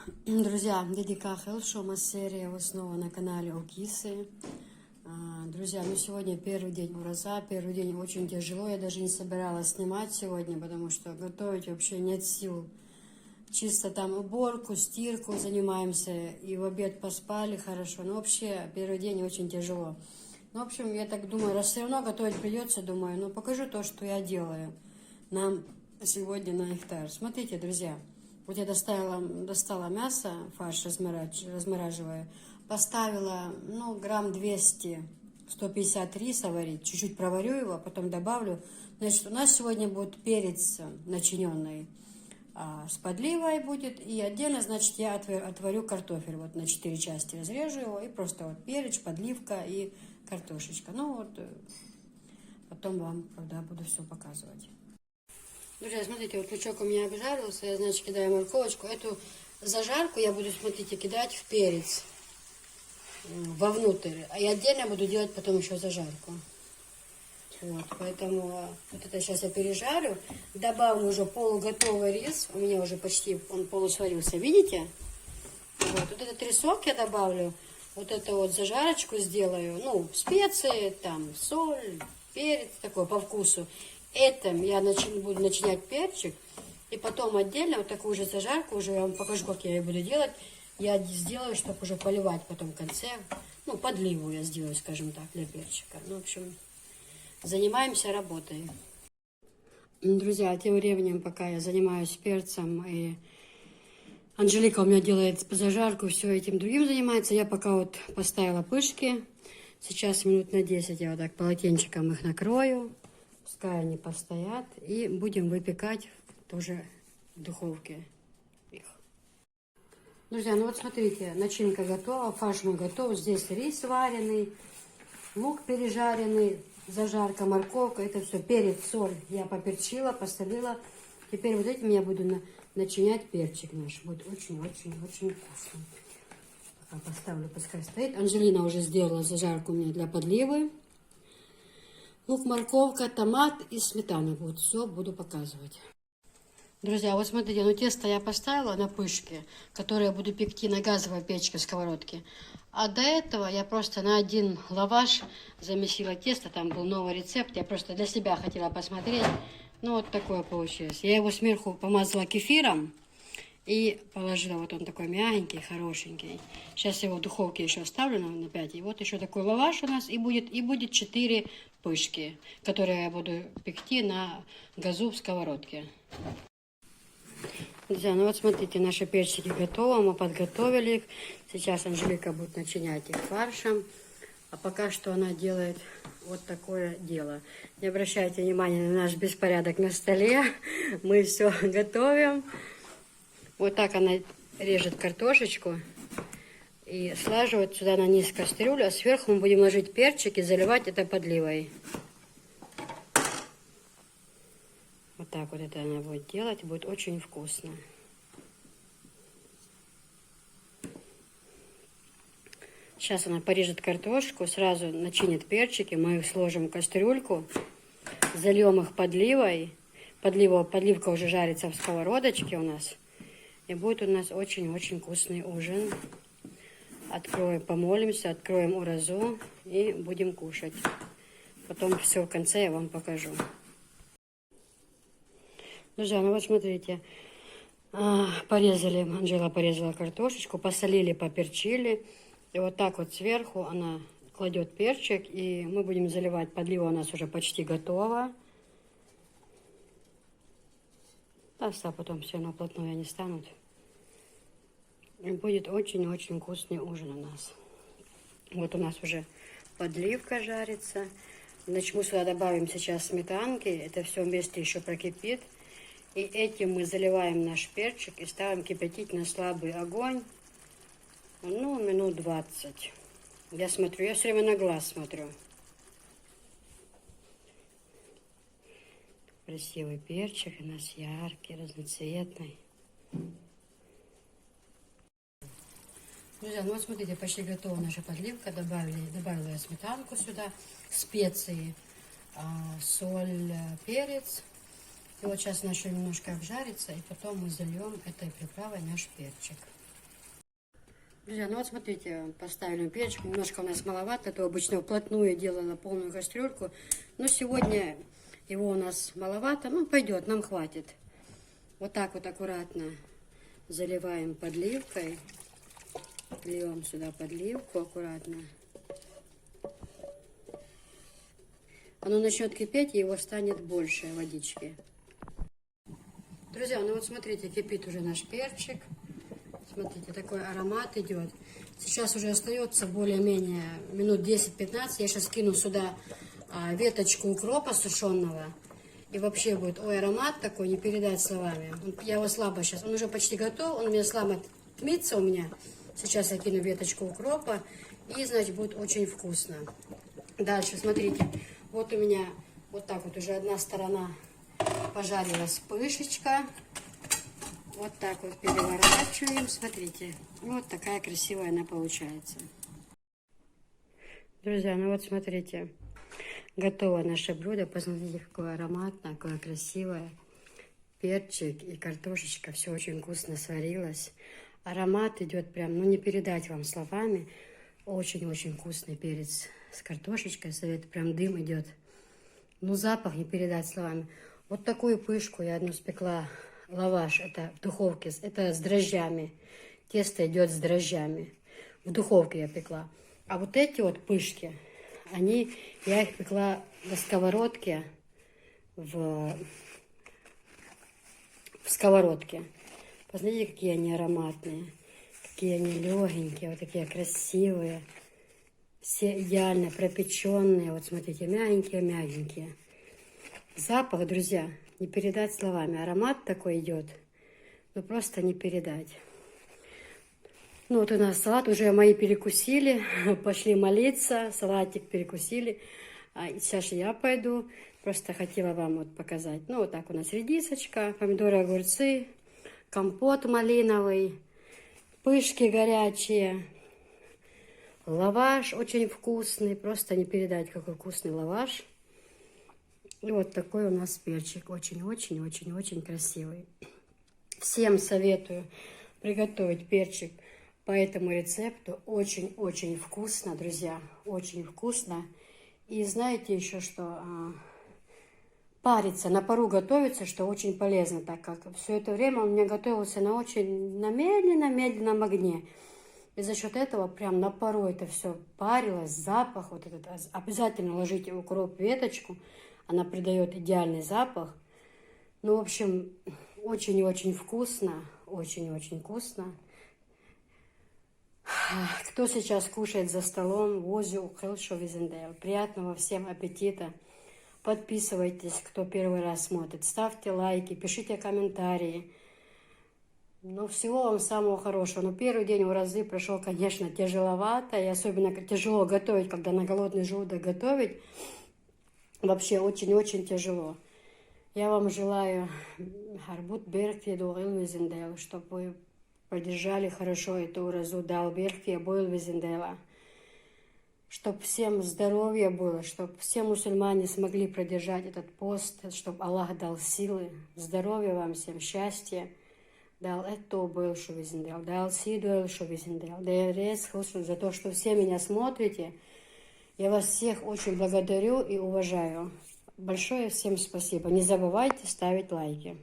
Друзья, Дедика Хелшома, серия вы снова на канале Окисы. Друзья, сегодня первый день ураза, первый день очень тяжело, я даже не собиралась снимать сегодня, потому что готовить вообще нет сил. Чисто там уборку, стирку занимаемся, и в обед поспали хорошо, но вообще первый день очень тяжело. В общем, я так думаю, раз все равно готовить придется, думаю, покажу то, что я делаю нам сегодня на ифтар. Смотрите, друзья. Вот я достала мясо, фарш размораживаю, поставила, грамм 200, 150 риса варить, чуть-чуть проварю его, потом добавлю. Значит, у нас сегодня будет перец начиненный с подливой будет, и отдельно, значит, я отварю картофель, вот на 4 части разрежу его, и просто вот перец, подливка и картошечка. Потом вам, когда буду все показывать. Друзья, смотрите, вот лучок у меня обжарился, я, значит, кидаю морковочку. Эту зажарку я буду, смотрите, кидать в перец вовнутрь. И отдельно буду делать потом еще зажарку. Вот, поэтому вот это сейчас я пережарю. Добавлю уже полуготовый рис. У меня уже почти он полусварился, видите? Вот этот рисок я добавлю. Вот эту вот зажарочку сделаю. Специи, там, соль, перец, такой по вкусу. Этом я буду начинять перчик, и потом отдельно вот такую же зажарку, уже я вам покажу, как я ее буду делать. Я сделаю, чтобы уже поливать потом в конце, подливу я сделаю, скажем так, для перчика. В общем, занимаемся работой. Друзья, тем временем, пока я занимаюсь перцем, и Анжелика у меня делает зажарку, все этим другим занимается, я пока вот поставила пышки. Сейчас минут на 10 я вот так полотенчиком их накрою. Пускай они постоят, и будем выпекать тоже в духовке их. Друзья, вот смотрите, начинка готова, фарш мой готов. Здесь рис вареный, лук пережаренный, зажарка, морковка, это все, перец, соль я поперчила, посолила. Теперь вот этим я буду начинять перчик наш. Будет очень-очень-очень вкусно. Пока поставлю, пускай стоит. Анжелина уже сделала зажарку у меня для подливы. Лук, морковка, томат и сметана. Вот все буду показывать. Друзья, вот смотрите, тесто я поставила на пышке, которое я буду пекти на газовой печке в сковородке. А до этого я просто на один лаваш замесила тесто, там был новый рецепт, я просто для себя хотела посмотреть. Вот такое получилось. Я его сверху помазала кефиром и положила, вот он такой мягенький, хорошенький. Сейчас я его в духовке еще оставлю на 5. И вот еще такой лаваш у нас, и будет 4 пышки, которые я буду пекти на газу в сковородке. Друзья, вот смотрите, наши перчики готовы, мы подготовили их. Сейчас Анжелика будет начинять их фаршем. А пока что она делает вот такое дело. Не обращайте внимания на наш беспорядок на столе. Мы все готовим. Вот так она режет картошечку и слаживает сюда на низ кастрюлю, а сверху мы будем ложить перчик и заливать это подливой. Вот так вот это она будет делать, будет очень вкусно. Сейчас она порежет картошку, сразу начинит перчики, мы их сложим в кастрюльку, зальем их подливой. Подливка уже жарится в сковородочке у нас. И будет у нас очень-очень вкусный ужин. Помолимся, откроем уразу и будем кушать. Потом все в конце я вам покажу. Друзья, вот смотрите. Анжела порезала картошечку, посолили, поперчили. И вот так вот сверху она кладет перчик, и мы будем заливать. Подлива у нас уже почти готова. Потом все равно плотное не станут. И будет очень-очень вкусный ужин у нас. Вот у нас уже подливка жарится. Значит, мы сюда добавим сейчас сметанки. Это все вместе еще прокипит. И этим мы заливаем наш перчик и ставим кипятить на слабый огонь. Минут 20. Я смотрю, я все время на глаз смотрю. Красивый перчик у нас яркий, разноцветный. Друзья, вот смотрите, почти готова наша подливка. Добавила я сметанку сюда, специи, соль, перец. И вот сейчас она еще немножко обжарится, и потом мы зальем этой приправой наш перчик. Друзья, ну вот смотрите, поставили перчик, немножко у нас маловато, то обычно вплотную делала полную кастрюльку, но сегодня его у нас маловато, ну пойдет, нам хватит. Вот так вот аккуратно заливаем подливкой, ливаем сюда подливку аккуратно. Оно начнет кипеть, и его станет больше водички. Друзья, ну вот смотрите, кипит уже наш перчик. Смотрите, такой аромат идет. Сейчас уже остается более-менее минут 10-15. Я сейчас кину сюда веточку укропа сушеного. И вообще будет, ой, аромат такой, не передать словами. Я его слабо сейчас, он уже почти готов, он у меня слабо тмится у меня. Сейчас я кину веточку укропа, и, значит, будет очень вкусно. Дальше, смотрите, вот у меня вот так вот уже одна сторона пожарилась пышечка. Вот так вот переворачиваем, смотрите. Вот такая красивая она получается. Друзья, ну вот смотрите. Готово наше блюдо. Посмотрите, какое ароматное, какое красивое. Перчик и картошечка. Все очень вкусно сварилось. Аромат идет прям, ну не передать вам словами. Очень-очень вкусный перец с картошечкой. Совет, прям дым идет. Ну запах не передать словами. Вот такую пышку я одну спекла. Лаваш, это в духовке, это с дрожжами. Тесто идет с дрожжами. В духовке я пекла. А вот эти вот пышки, я их пекла на сковородке, в сковородке. Посмотрите, какие они ароматные, какие они легенькие, вот такие красивые. Все идеально пропеченные, вот смотрите, мягенькие-мягенькие. Запах, друзья, не передать словами. Аромат такой идет, ну просто не передать. Ну вот у нас салат, уже мои перекусили, пошли молиться, салатик перекусили. А сейчас я пойду, просто хотела вам вот показать. Ну вот так у нас редисочка, помидоры, огурцы, компот малиновый, пышки горячие, лаваш очень вкусный, просто не передать, какой вкусный лаваш. И вот такой у нас перчик, очень-очень-очень-очень красивый. Всем советую приготовить перчик по этому рецепту. Очень-очень вкусно, друзья, очень вкусно. И знаете еще, что париться, на пару готовится, что очень полезно, так как все это время он у меня готовился на медленном огне. И за счет этого прям на пару это все парилось, запах вот этот. Обязательно ложите укроп, веточку. Она придает идеальный запах. Ну, в общем, очень-очень вкусно. Очень-очень вкусно. Кто сейчас кушает за столом, возю хорошо визендейл. Приятного всем аппетита. Подписывайтесь, кто первый раз смотрит. Ставьте лайки, пишите комментарии. Ну, всего вам самого хорошего. Но первый день в разы прошел, конечно, тяжеловато. И особенно тяжело готовить, когда на голодный желудок готовить. Вообще очень-очень тяжело. Я вам желаю, чтобы вы поддержали хорошо эту разу, чтобы всем здоровья было, чтобы все мусульмане смогли продержать этот пост, чтобы Аллах дал силы, здоровья вам всем, счастья. Дал это был, что визендел, дал сиду, что визендел. За то, что все меня смотрите. Я вас всех очень благодарю и уважаю. Большое всем спасибо. Не забывайте ставить лайки.